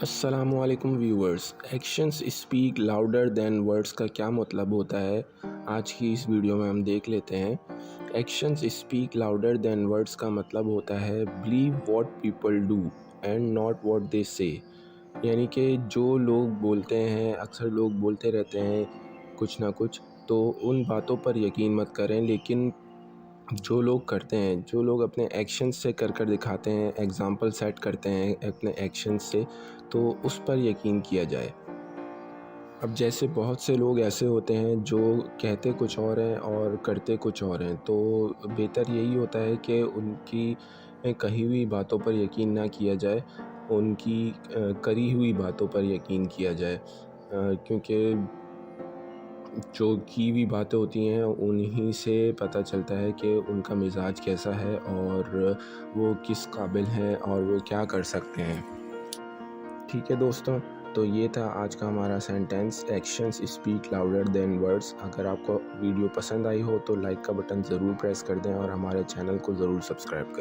अस्सलामुअलैकुम viewers. Actions speak louder than words का क्या मतलब होता है, आज की इस वीडियो में हम देख लेते हैं। Actions speak louder than words का मतलब होता है believe what people do and not what they से। यानी कि जो लोग बोलते हैं, अक्सर लोग बोलते रहते हैं कुछ ना कुछ, तो उन बातों पर यकीन मत करें, लेकिन जो लोग करते हैं, जो लोग अपने एक्शंस से कर दिखाते हैं, एग्ज़ाम्पल सेट करते हैं अपने एक्शंस से, तो उस पर यकीन किया जाए। अब जैसे बहुत से लोग ऐसे होते हैं जो कहते कुछ और हैं और करते कुछ और हैं, तो बेहतर यही होता है कि उनकी कही हुई बातों पर यकीन ना किया जाए, उनकी करी हुई बातों पर यकीन किया जाए, क्योंकि जो की हुई बातें होती हैं उन्हीं से पता चलता है कि उनका मिजाज कैसा है और वो किस काबिल हैं और वो क्या कर सकते हैं। ठीक है दोस्तों, तो ये था आज का हमारा sentence, actions speak louder than words. अगर आपको वीडियो पसंद आई हो तो लाइक का बटन ज़रूर प्रेस कर दें और हमारे चैनल को ज़रूर सब्सक्राइब करें।